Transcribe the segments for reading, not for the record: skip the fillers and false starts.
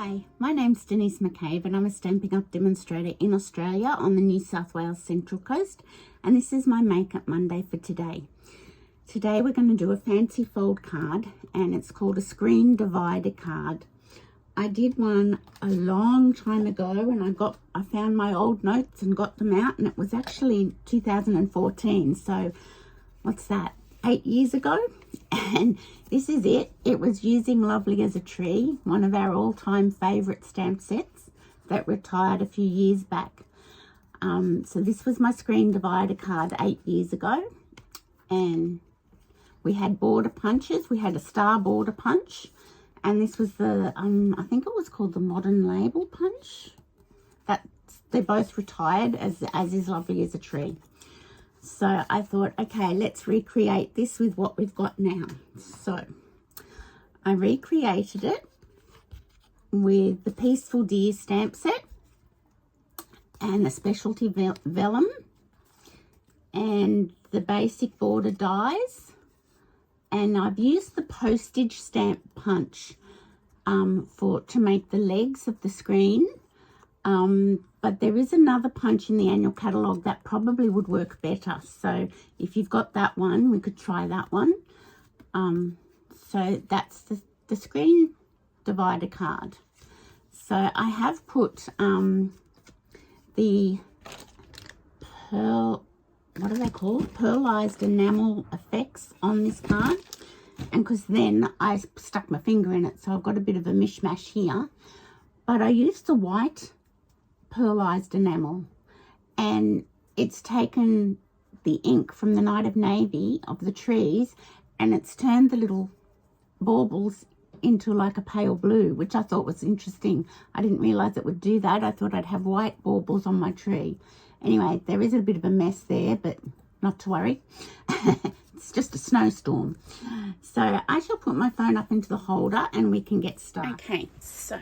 Hi, my name's Denise McCabe and I'm a Stampin' Up! Demonstrator in Australia on the New South Wales Central Coast, and this is my Makeup Monday for today. Today we're going to do a fancy fold card and it's called a screen divider card. I did one a long time ago and I found my old notes and got them out, and it was actually 2014, so what's that, 8 years ago? And this is it. It was using Lovely as a Tree, one of our all-time favorite stamp sets that retired a few years back. So this was my screen divider card 8 years ago, and we had border punches. We had a star border punch, and this was the I think it was called the Modern Label punch. They're both retired, as is Lovely as a Tree. So I thought, okay, let's recreate this with what we've got now. So I recreated it with the Peaceful Deer stamp set and the Specialty Vellum and the basic border dies. And I've used the postage stamp punch to make the legs of the screen. But there is another punch in the annual catalogue that probably would work better. So if you've got that one, we could try that one. So that's the screen divider card. So I have put the what are they called? Pearlized enamel effects on this card. And because then I stuck my finger in it, so I've got a bit of a mishmash here. But I used the white pearlized enamel, and it's taken the ink from the Night of Navy of the trees and it's turned the little baubles into like a pale blue, which I thought was interesting. I didn't realize it would do that. I thought I'd have white baubles on my tree. Anyway, there is a bit of a mess there, but not to worry. It's just a snowstorm. So I shall put my phone up into the holder and we can get started. Okay, so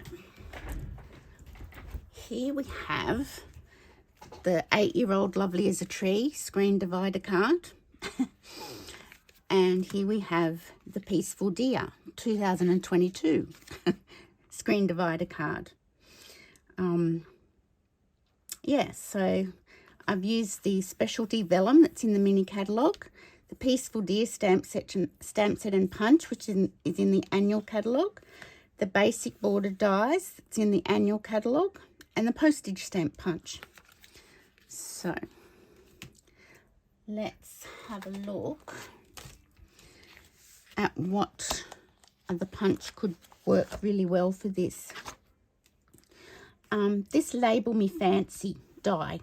here we have the 8-year-old Lovely as a Tree screen divider card. And here we have the Peaceful Deer 2022 screen divider card. Yeah, so I've used the Specialty Vellum that's in the mini catalogue, the Peaceful Deer stamp set and punch, which is in the annual catalogue, the basic border dies that's in the annual catalogue, and the postage stamp punch. So let's have a look at what the punch could work really well for this. This Label Me Fancy die,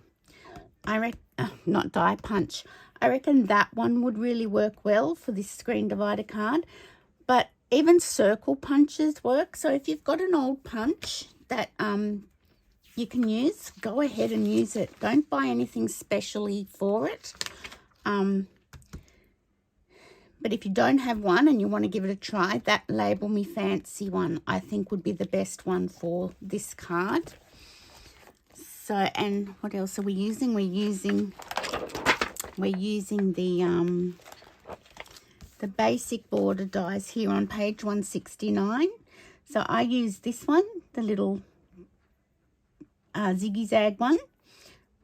not die, punch. I reckon that one would really work well for this screen divider card, but even circle punches work. So if you've got an old punch that you can use, go ahead and use it. Don't buy anything specially for it. But if you don't have one and you want to give it a try, that Label Me Fancy one I think would be the best one for this card. So, and what else are we using? We're using the basic border dies here on page 169. So I use this one, the little zigzag one.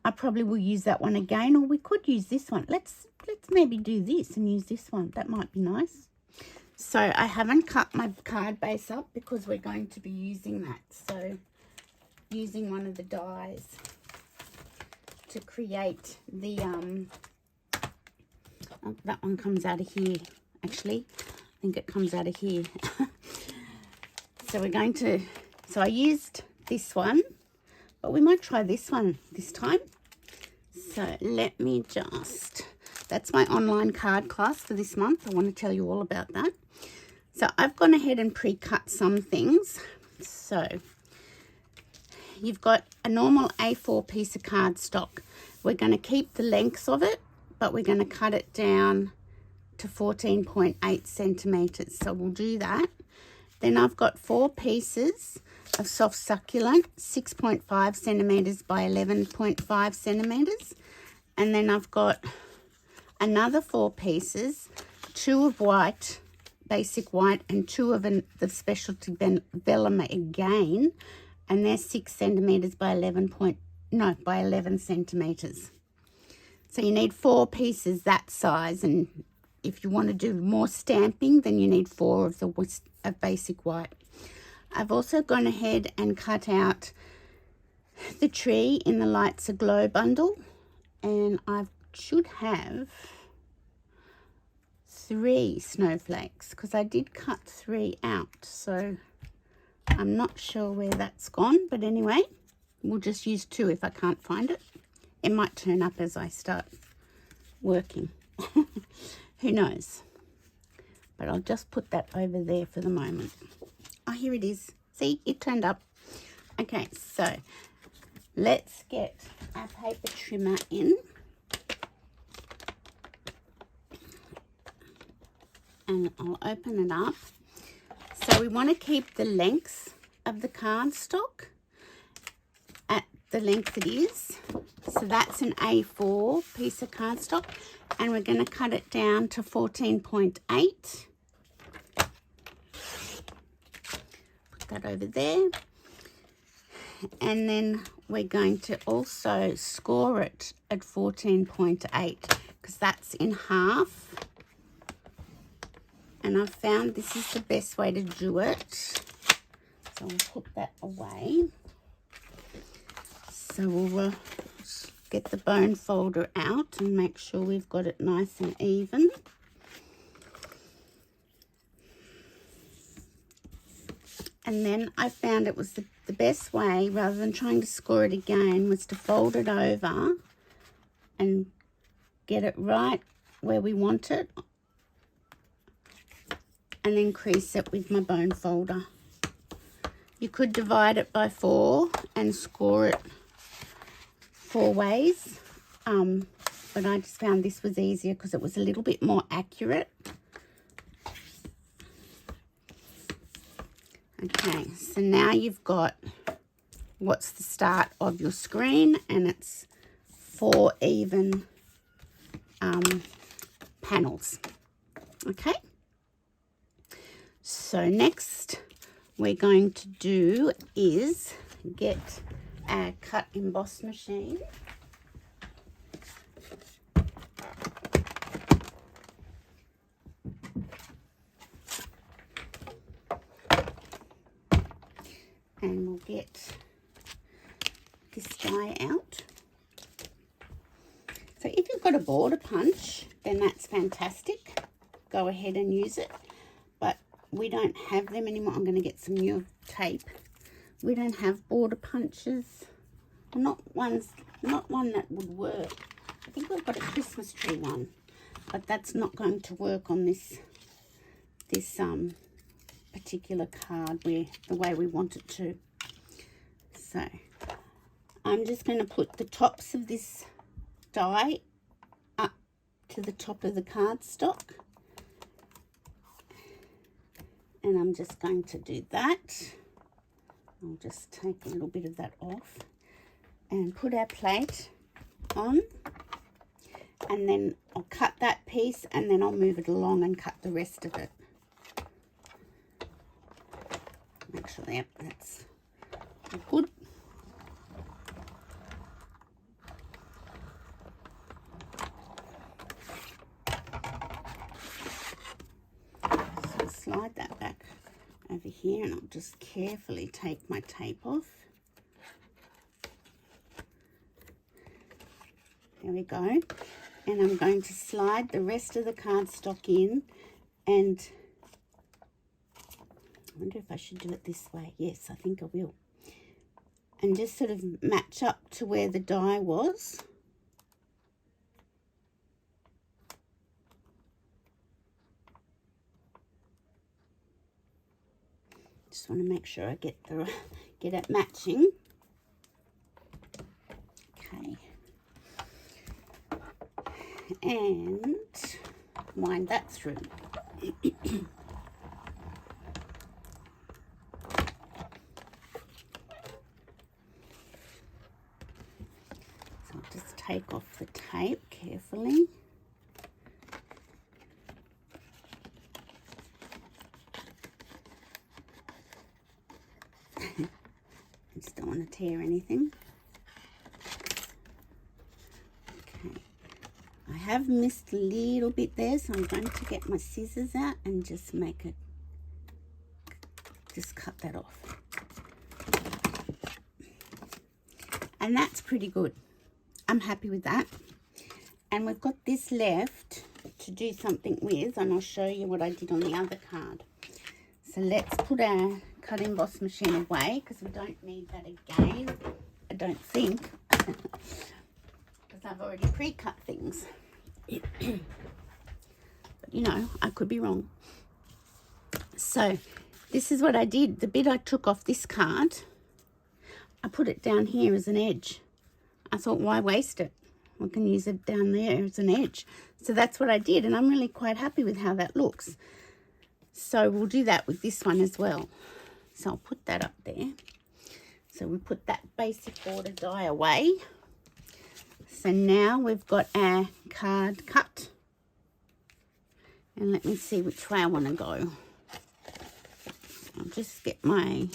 I probably will use that one again, or we could use this one. Let's maybe do this and use this one. That might be nice. So I haven't cut my card base up because we're going to be using that. So using one of the dies to create the oh, that one comes out of here. Actually, I think it comes out of here. So we're going to, so I used this one, but we might try this one this time. So let me just, that's my online card class for this month. I want to tell you all about that. So I've gone ahead and pre-cut some things. So you've got a normal A4 piece of cardstock. We're going to keep the lengths of it, but we're going to cut it down to 14.8 centimeters. So we'll do that. Then I've got 4 pieces of soft succulent, 6.5 centimeters by 11.5 centimeters. And then I've got another 4 pieces, 2 of white basic white and 2 of the Specialty Vellum again, and they're 6 centimeters by 11 centimeters. So you need 4 pieces that size, and if you want to do more stamping, then you need 4 of the basic white. I've also gone ahead and cut out the tree in the Lights Aglow bundle, and I should have 3 snowflakes because I did cut 3 out, so I'm not sure where that's gone, but anyway, we'll just use 2 if I can't find it. It might turn up as I start working. Who knows? But I'll just put that over there for the moment. Oh, here it is. See, it turned up. Okay, so let's get our paper trimmer in. And I'll open it up. So we want to keep the length of the cardstock at the length it is. So that's an A4 piece of cardstock, and we're going to cut it down to 14.8. Put that over there. And then we're going to also score it at 14.8 because that's in half. And I've found this is the best way to do it. So we'll put that away. So we'll get the bone folder out and make sure we've got it nice and even. And then I found it was the best way, rather than trying to score it again, was to fold it over and get it right where we want it, and then crease it with my bone folder. You could divide it by 4 and score it 4 ways, but I just found this was easier because it was a little bit more accurate. Okay, so now you've got what's the start of your screen, and it's 4 even panels. Okay, so next we're going to do is get our cut emboss machine. And we'll get this die out. So if you've got a border punch, then that's fantastic. Go ahead and use it. But we don't have them anymore. I'm going to get some new tape. We don't have border punches. Not one that would work. I think we've got a Christmas tree one, but that's not going to work on this particular card the way we want it to. So I'm just going to put the tops of this die up to the top of the cardstock, and I'm just going to do that. I'll just take a little bit of that off and put our plate on, and then I'll cut that piece, and then I'll move it along and cut the rest of it. Make sure that's good. So slide that back over here, and I'll just carefully take my tape off. There we go. And I'm going to slide the rest of the cardstock in, and I wonder if I should do it this way. Yes, I think I will. And just sort of match up to where the die was. Just want to make sure I get it matching. Okay. And wind that through. So I'll just take off the tape carefully. just don't want to tear anything. Okay, I have missed a little bit there, so I'm going to get my scissors out and just cut that off. And that's pretty good. I'm happy with that. And we've got this left to do something with, and I'll show you what I did on the other card. So let's put our cut emboss machine away, because we don't need that again, I don't think, because I've already pre-cut things. But you know, I could be wrong. So this is what I did. The bit I took off this card, I put it down here as an edge. I thought, why waste it? We can use it down there as an edge. So that's what I did, and I'm really quite happy with how that looks. So we'll do that with this one as well. So I'll put that up there. So we put that basic border die away. So now we've got our card cut. And let me see which way I want to go. I'll just get my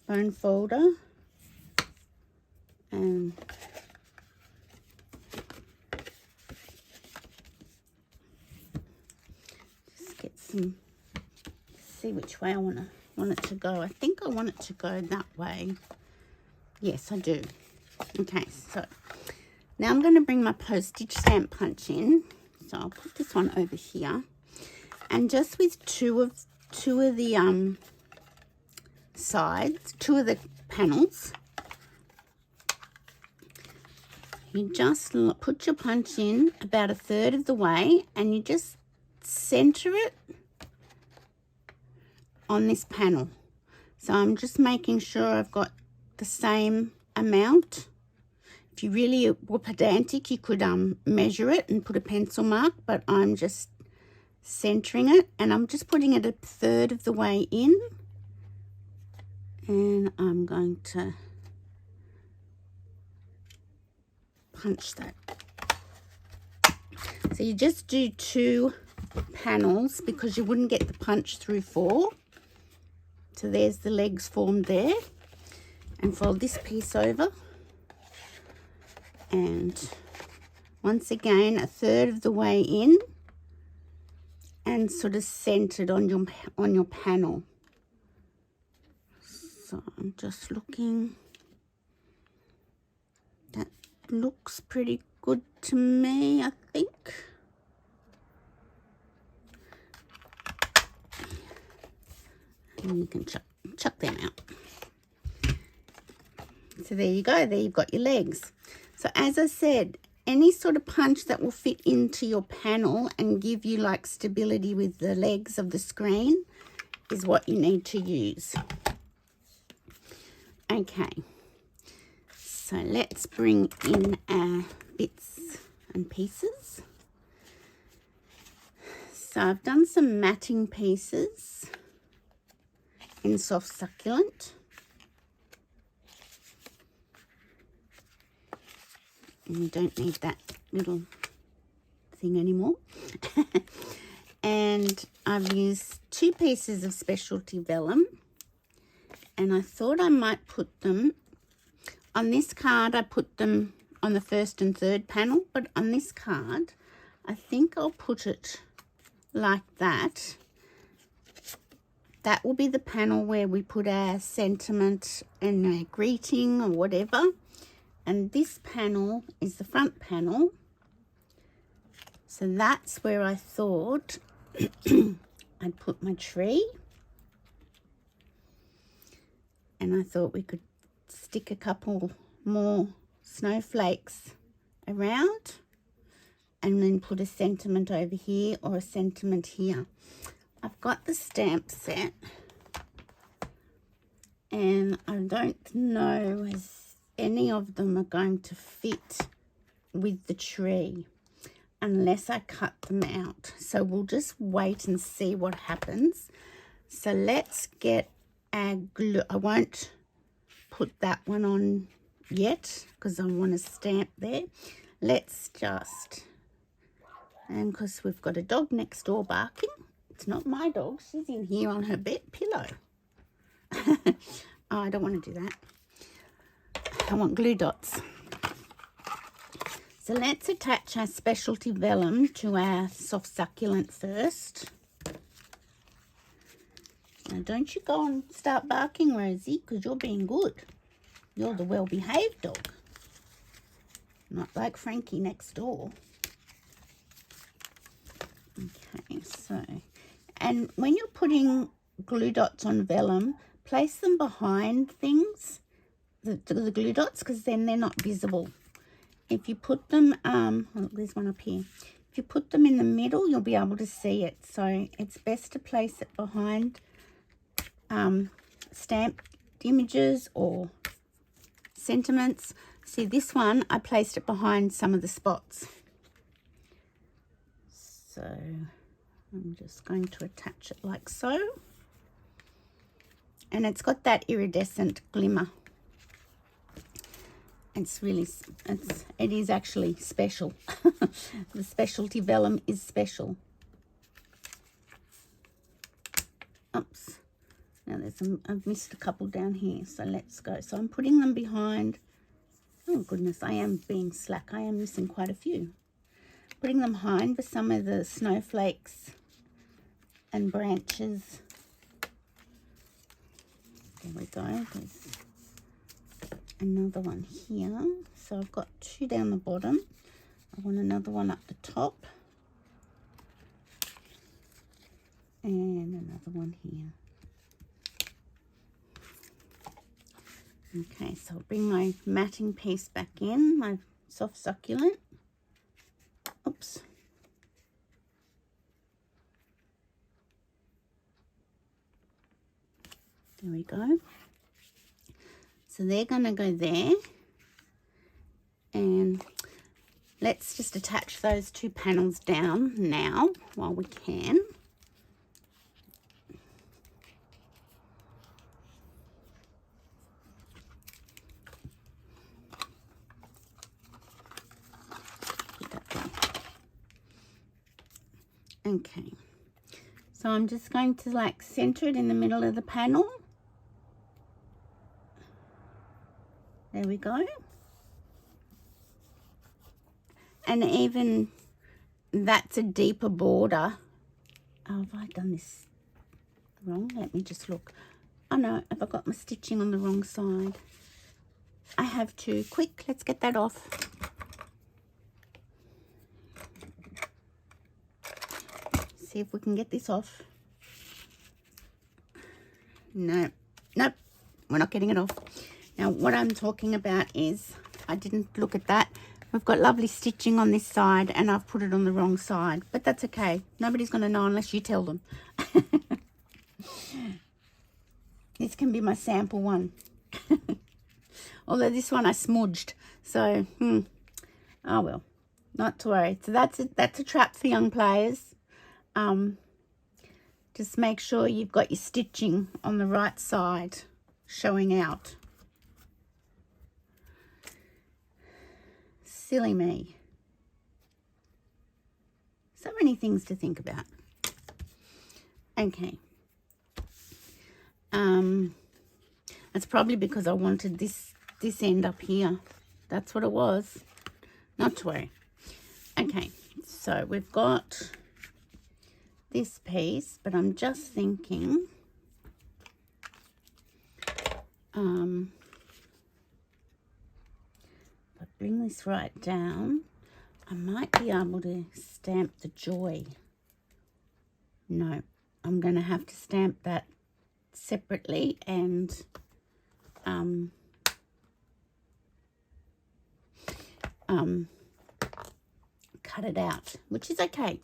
bone folder and just get some, see which way I want it to go. I think I want it to go that way. Yes, I do. Okay, so now I'm going to bring my postage stamp punch in. So I'll put this one over here, and just with two of the sides, two of the panels, you just put your punch in about 1/3 of the way, and you just center it on this panel. So I'm just making sure I've got the same amount. If you really were pedantic, you could measure it and put a pencil mark, but I'm just centering it, and I'm just putting it 1/3 of the way in, and I'm going to punch that. So you just do 2 panels because you wouldn't get the punch through 4. So there's the legs formed there, and fold this piece over, and once again 1/3 of the way in, and sort of centered on your panel. So I'm just looking. That looks pretty good to me, I think. And you can chuck them out. So there you go. There you've got your legs. So as I said, any sort of punch that will fit into your panel and give you like stability with the legs of the screen is what you need to use. Okay, so let's bring in our bits and pieces. So I've done some matting pieces in soft succulent. And you don't need that little thing anymore. And I've used 2 pieces of Specialty Vellum, and I thought I might put them on this card. I put them on the 1st and 3rd panel, but on this card I think I'll put it like that. That will be the panel where we put our sentiment and our greeting or whatever. And this panel is the front panel. So that's where I thought I'd put my tree. And I thought we could stick a couple more snowflakes around, and then put a sentiment over here or a sentiment here. I've got the stamp set, and I don't know as any of them are going to fit with the tree unless I cut them out. So we'll just wait and see what happens. So let's get our glue. I won't put that one on yet because I want to stamp there. Let's just, and because we've got a dog next door barking. It's not my dog, she's in here on her bed pillow. Oh, I don't want to do that. I want glue dots. So let's attach our Specialty Vellum to our soft succulent first. Now don't you go and start barking, Rosie, because you're being good. You're the well-behaved dog. Not like Frankie next door. Okay, so, and when you're putting glue dots on vellum, place them behind things, the glue dots, because then they're not visible. If you put them, oh, there's one up here. If you put them in the middle, you'll be able to see it. So it's best to place it behind stamped images or sentiments. See, this one, I placed it behind some of the spots. So I'm just going to attach it like so. And it's got that iridescent glimmer. It's really, it is actually special. The Specialty Vellum is special. Oops. Now I've missed a couple down here, so let's go. So I'm putting them behind. Oh goodness, I am being slack. I am missing quite a few. Putting them behind for some of the snowflakes and branches. There we go. There's another one here. So I've got two down the bottom. I want another one up the top. And another one here. Okay, so I'll bring my matting piece back in, my soft succulent. Oops. There we go. So they're going to go there. And let's just attach those two panels down now while we can. Okay, so I'm just going to like center it in the middle of the panel. There we go. And even that's a deeper border. Oh, have I done this wrong? Let me just look. Oh no, have I got my stitching on the wrong side? I have to. Quick, let's get that off. See if we can get this off. No, nope, we're not getting it off. Now what I'm talking about is, I didn't look at that. We've got lovely stitching on this side and I've put it on the wrong side, but that's okay. Nobody's going to know unless you tell them. This can be my sample one. Although this one I smudged, so oh well, not to worry. So that's a trap for young players. Just make sure you've got your stitching on the right side showing out. Silly me. So many things to think about. Okay. That's probably because I wanted this end up here. That's what it was. Not to worry. Okay, so we've got this piece, but I'm just thinking if I bring this right down, I might be able to stamp the joy. No, I'm going to have to stamp that separately and cut it out, which is okay.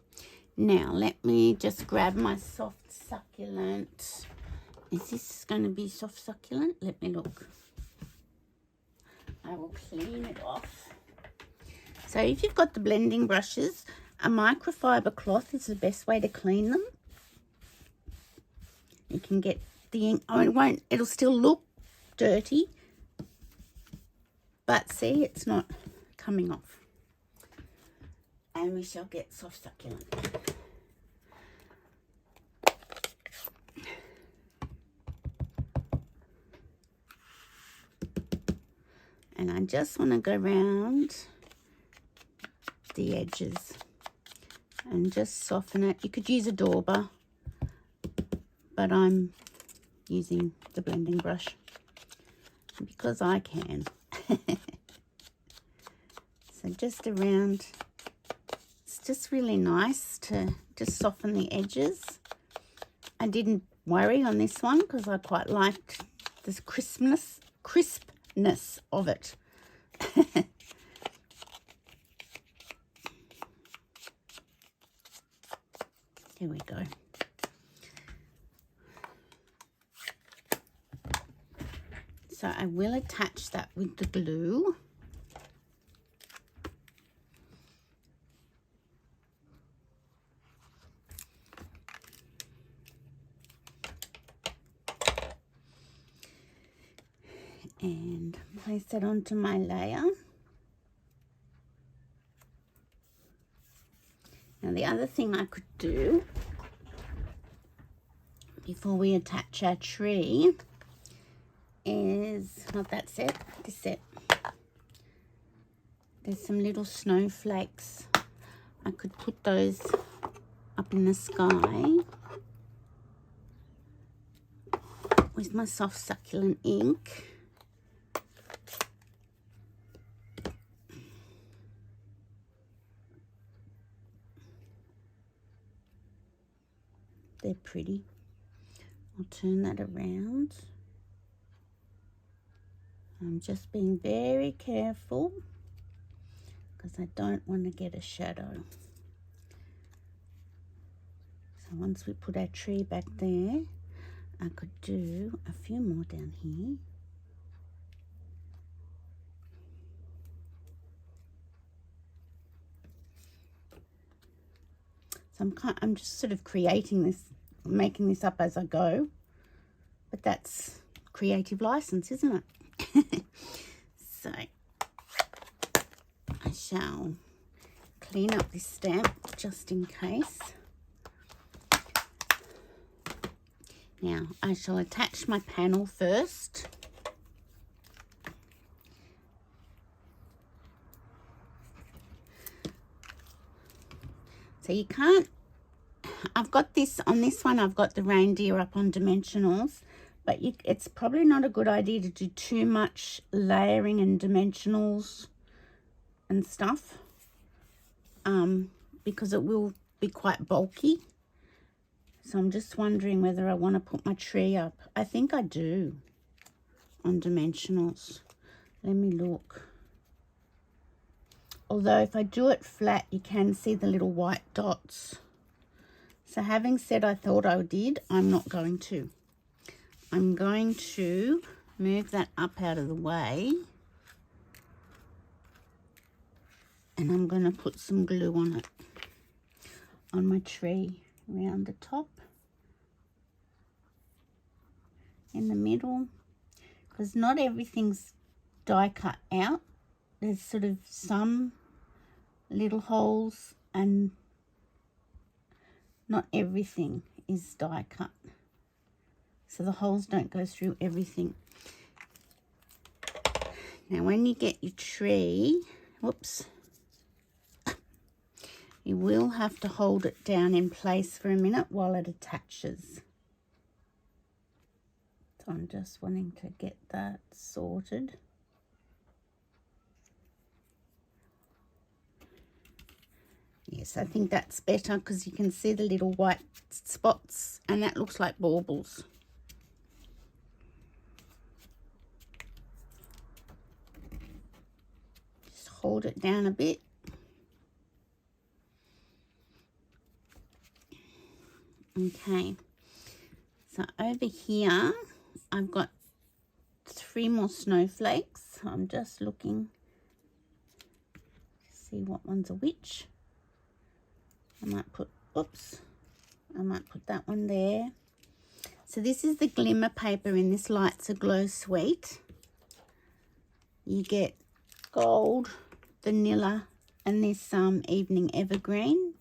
Now, let me just grab my soft succulent. Is this going to be soft succulent? Let me look. I will clean it off. So if you've got the blending brushes, a microfiber cloth is the best way to clean them. You can get the ink. Oh, it'll still look dirty. But see, it's not coming off. And we shall get soft succulent. And I just want to go around the edges and just soften it. You could use a dauber, but I'm using the blending brush because I can. So just around, it's just really nice to just soften the edges. I didn't worry on this one because I quite liked this crispness of it. Here we go. So I will attach that with the glue. And place it onto my layer. Now the other thing I could do before we attach our tree is, not that set, this set. There's some little snowflakes. I could put those up in the sky with my soft succulent ink. They're pretty. I'll turn that around. I'm just being very careful because I don't want to get a shadow. So once we put our tree back there, I could do a few more down here. So I'm just sort of creating this, making this up as I go, but that's creative license, isn't it? So I shall clean up this stamp just in case. Now I shall attach my panel first. So you can't, I've got this, on this one I've got the reindeer up on dimensionals, but it's probably not a good idea to do too much layering and dimensionals and stuff, because it will be quite bulky. So I'm just wondering whether I want to put my tree up. I think I do on dimensionals. Let me look. Although if I do it flat, you can see the little white dots. So having said I thought I did, I'm not going to. I'm going to move that up out of the way. And I'm going to put some glue on it, on my tree, around the top, in the middle, because not everything's die cut out. There's sort of some little holes and not everything is die cut. So the holes don't go through everything. Now when you get your tree, whoops, you will have to hold it down in place for a minute while it attaches. So I'm just wanting to get that sorted. Yes, I think that's better because you can see the little white spots and that looks like baubles. Just hold it down a bit. Okay, so over here I've got 3 more snowflakes. I'm just looking to see what one's a which. I might put that one there. So this is the glimmer paper in this Lights Aglow suite. You get gold, vanilla, and this Evening Evergreen.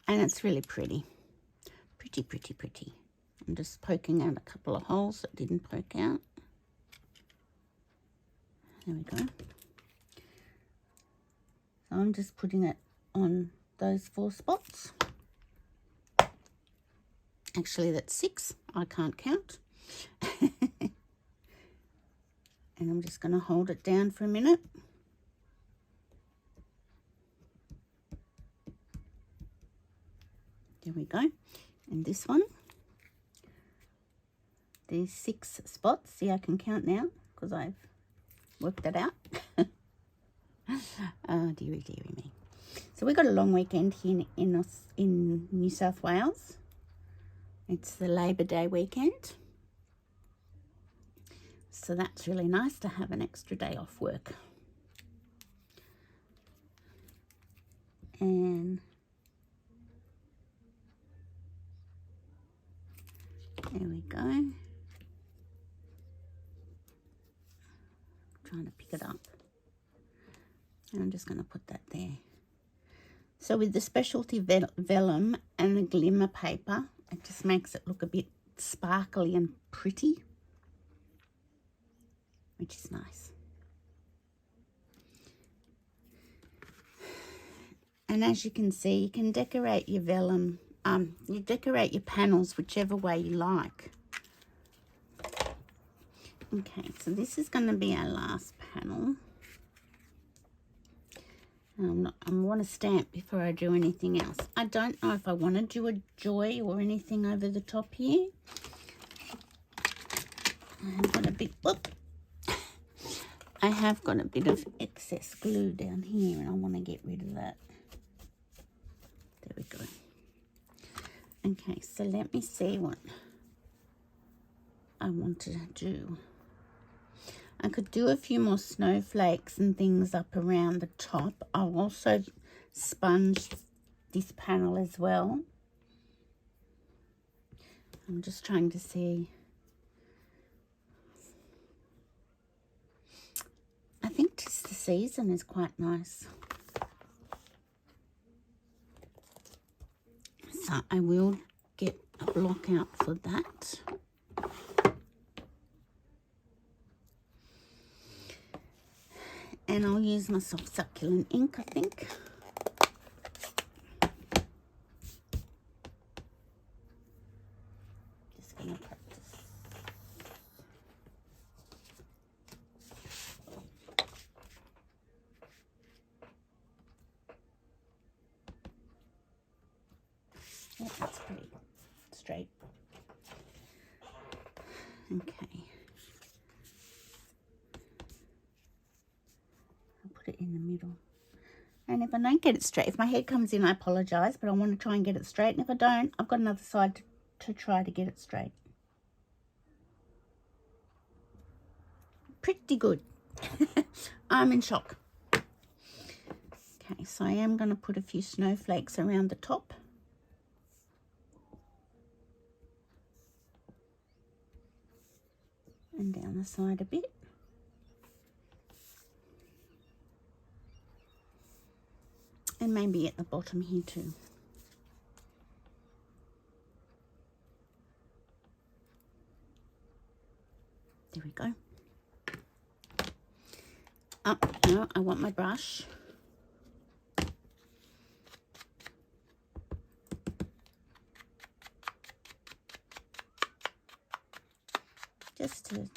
And it's really pretty. Pretty. I'm just poking out a couple of holes that didn't poke out. There we go. So I'm just putting it on those 4 spots. Actually, that's 6. I can't count. And I'm just going to hold it down for a minute. There we go. And this one, these 6 spots. See, I can count now because I've worked that out. Oh, dearie me. So we've got a long weekend here in New South Wales. It's the Labor Day weekend. So that's really nice to have an extra day off work. And there we go. Trying to pick it up. And I'm just going to put that there. So with the Specialty Vellum and the glimmer paper, it just makes it look a bit sparkly and pretty, which is nice. And as you can see, you can decorate your vellum, you decorate your panels whichever way you like. Okay, so this is going to be our last panel. I want to stamp before I do anything else. I don't know if I want to do a joy or anything over the top here. I've got a bit, whoop. I have got a bit of excess glue down here and I want to get rid of that. There we go. Okay, so let me see what I want to do. I could do a few more snowflakes and things up around the top. I'll also sponge this panel as well. I'm just trying to see. I think 'tis the season is quite nice. So I will get a block out for that. And I'll use my soft succulent ink, I think. Just going to practice. Yeah, that's pretty straight. Okay. Put it in the middle. And if I don't get it straight, if my head comes in, I apologise, but I want to try and get it straight. And if I don't, I've got another side to try to get it straight. Pretty good. I'm in shock. Okay, so I am going to put a few snowflakes around the top. And down the side a bit. And maybe at the bottom here too. There we go. Oh, no, I want my brush. Just to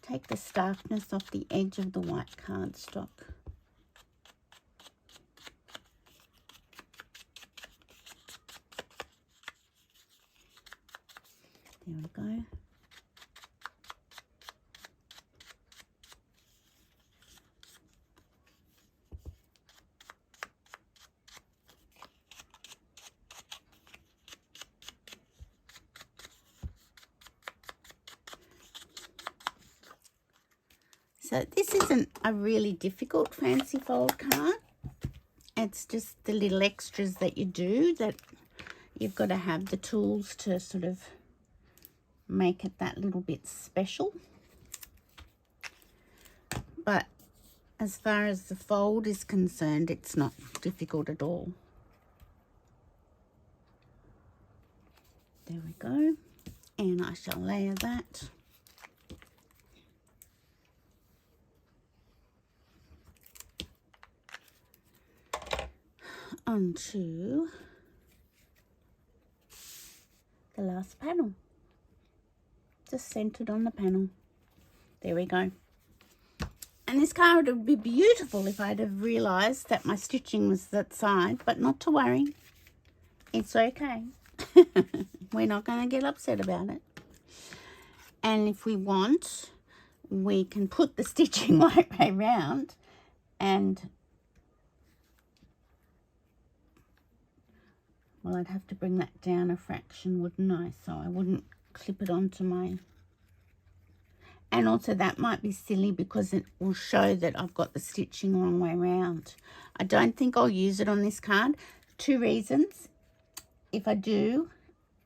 take the starkness off the edge of the white cardstock. There we go. So this isn't a really difficult fancy fold card. It's just the little extras that you do that you've got to have the tools to sort of make it that little bit special. But as far as the fold is concerned, it's not difficult at all. There we go. And I shall layer that. onto the last panel. Just centered on the panel. There we go. And this card would be beautiful if I'd have realised that my stitching was that side, but not to worry. It's okay. We're not going to get upset about it. And if we want, we can put the stitching right way round and, well, I'd have to bring that down a fraction, wouldn't I? So I wouldn't clip it onto my, and also that might be silly because it will show that I've got the stitching wrong way round. I don't think I'll use it on this card. 2 reasons. If I do,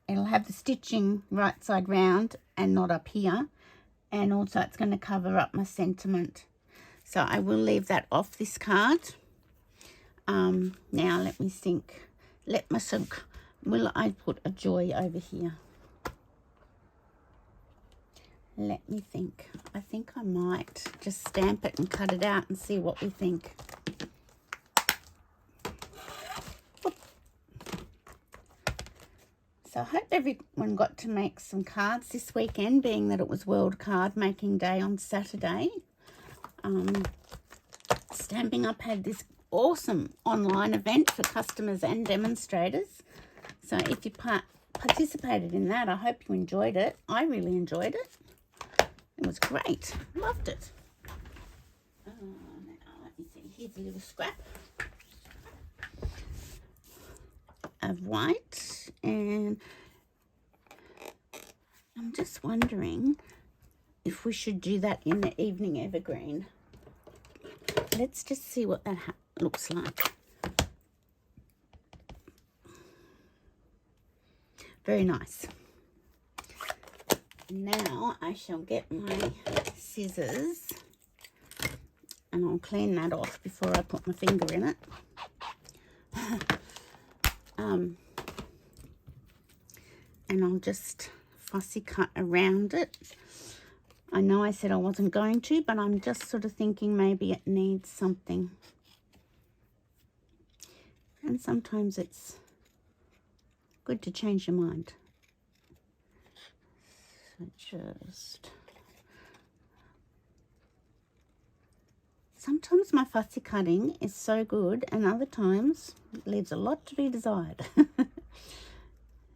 it'll have the stitching right side round and not up here. And also it's going to cover up my sentiment. So I will leave that off this card. Now let me think. Let me think. Will I put a joy over here? Let me think. I think I might just stamp it and cut it out and see what we think. So I hope everyone got to make some cards this weekend, being that it was World Card Making Day on Saturday. Stamping Up had this awesome online event for customers and demonstrators. So if you participated in that, I hope you enjoyed it. I really enjoyed it. It was great. Loved it. Now, let me see. Here's a little scrap of white, and I'm just wondering if we should do that in the Evening Evergreen. Let's just see what that looks like. Very nice. Now I shall get my scissors and I'll clean that off before I put my finger in it. And I'll just fussy cut around it. I know I said I wasn't going to, but I'm just sort of thinking maybe it needs something. And sometimes it's good to change your mind. So just... Sometimes my fussy cutting is so good and other times it leaves a lot to be desired.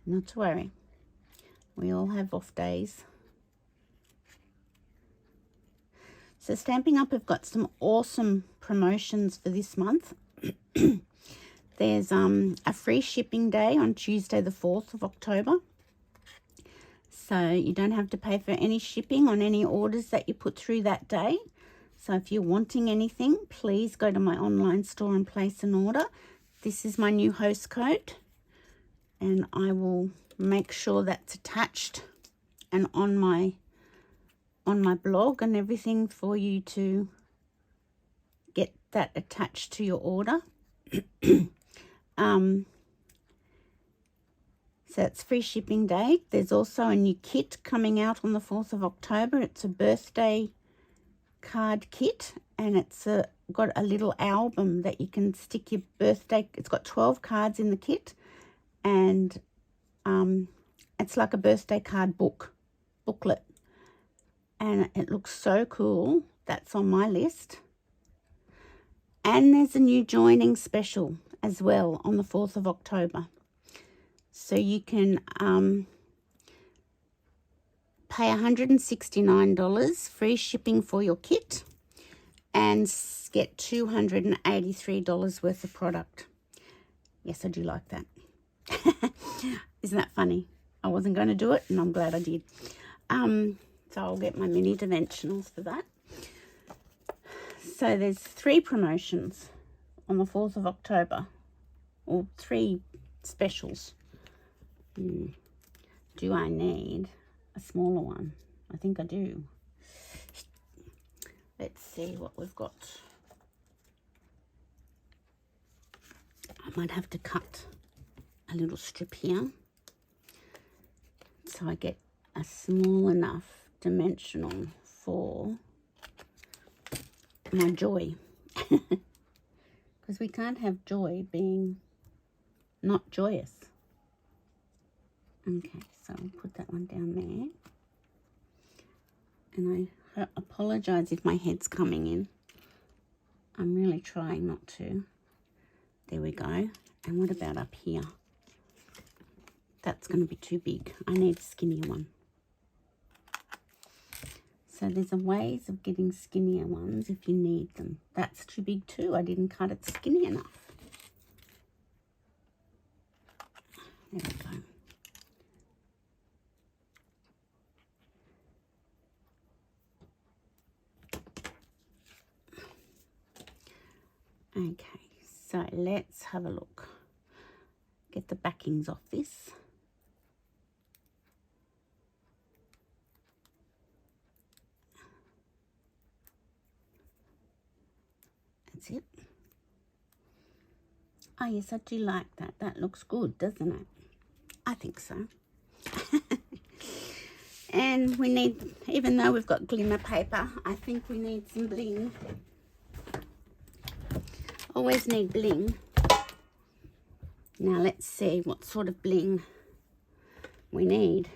Not to worry. We all have off days. So Stamping Up have got some awesome promotions for this month. There's a free shipping day on Tuesday the 4th of October. So you don't have to pay for any shipping on any orders that you put through that day. So if you're wanting anything, please go to my online store and place an order. This is my new host code, and I will make sure that's attached and on my blog and everything for you to get that attached to your order. So it's free shipping day. There's also a new kit coming out on the 4th of October. It's a birthday card kit, and it's got a little album that you can stick your birthday. It's got 12 cards in the kit, and it's like a birthday card booklet, and it looks so cool. That's on my list. And there's a new joining special as well on the 4th of October. So you can pay $169 free shipping for your kit and get $283 worth of product. Yes, I do like that. Isn't that funny? I wasn't going to do it, and I'm glad I did. So I'll get my mini dimensionals for that. So there's 3 promotions on the 4th of October, or 3 specials. Do I need a smaller one? I think I do. Let's see what we've got. I might have to cut a little strip here so I get a small enough dimensional for my joy. Because we can't have joy being not joyous. Okay, so I'll put that one down there. And I apologise if my head's coming in. I'm really trying not to. There we go. And what about up here? That's going to be too big. I need a skinnier one. So there's a ways of getting skinnier ones if you need them. That's too big too. I didn't cut it skinny enough. There we go. Okay, so let's have a look. Get the backings off this. That's it. Oh yes, I do like that. That looks good, doesn't it? I think so. And we need, even though we've got glimmer paper, I think we need some bling. Always need bling. Now let's see what sort of bling we need.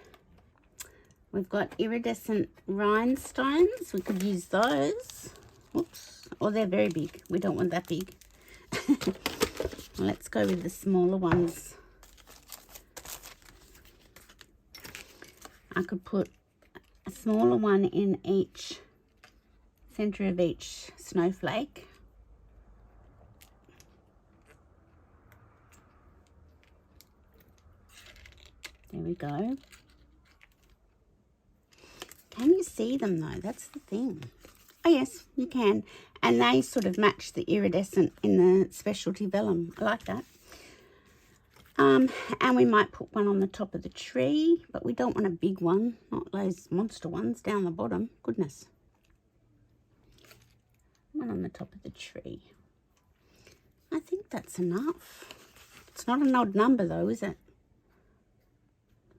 We've got iridescent rhinestones. We could use those. Oops. Oh, they're very big. We don't want that big. Let's go with the smaller ones. I could put a smaller one in each center of each snowflake. There we go. Can you see them though? That's the thing. Oh yes, you can. And they sort of match the iridescent in the Specialty Vellum. I like that. And we might put one on the top of the tree, but we don't want a big one, not those monster ones down the bottom. Goodness. One on the top of the tree. I think that's enough. It's not an odd number though, is it?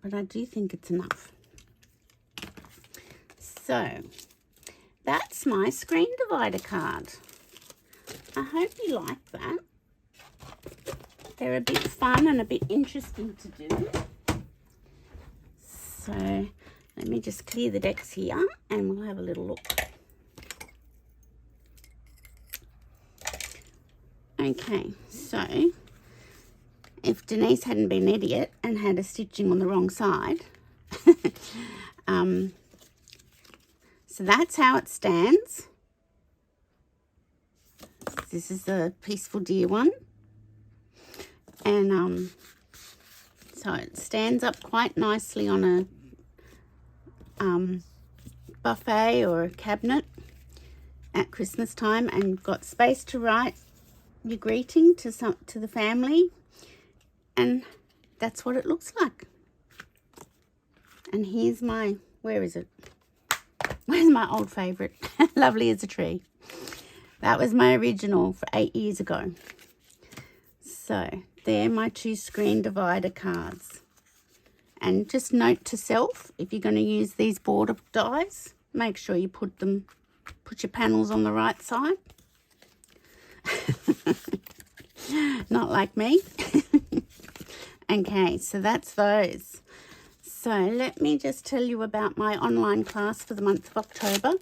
But I do think it's enough. So, that's my screen divider card. I hope you like that. They're a bit fun and a bit interesting to do. So, let me just clear the decks here and we'll have a little look. Okay, so if Denise hadn't been an idiot and had a stitching on the wrong side, so that's how it stands. This is the Peaceful Deer one. And so it stands up quite nicely on a buffet or a cabinet at Christmas time, and you've got space to write your greeting to the family, and that's what it looks like. And here's my, where is it? Where's my old favourite? Lovely as a Tree. That was my original for 8 years ago. So they're my two screen divider cards. And just note to self, if you're going to use these border dies, make sure you put your panels on the right side. Not like me. Okay, so that's those. So let me just tell you about my online class for the month of October.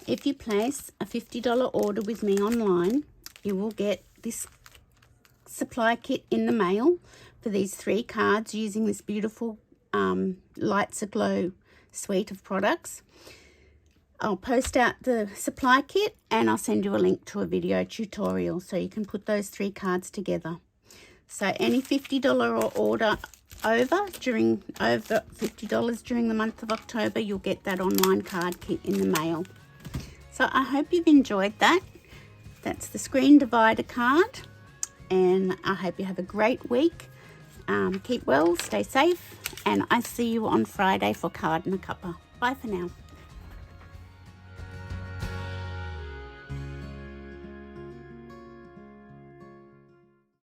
If you place a $50 order with me online, you will get this supply kit in the mail for these 3 cards using this beautiful Lights Aglow suite of products. I'll post out the supply kit and I'll send you a link to a video tutorial so you can put those 3 cards together. So any $50 order over $50 during the month of October, you'll get that online card kit in the mail. So I hope you've enjoyed that. That's the screen divider card, and I hope you have a great week. Keep well, stay safe, and I see you on Friday for Card and a Cuppa. Bye for now.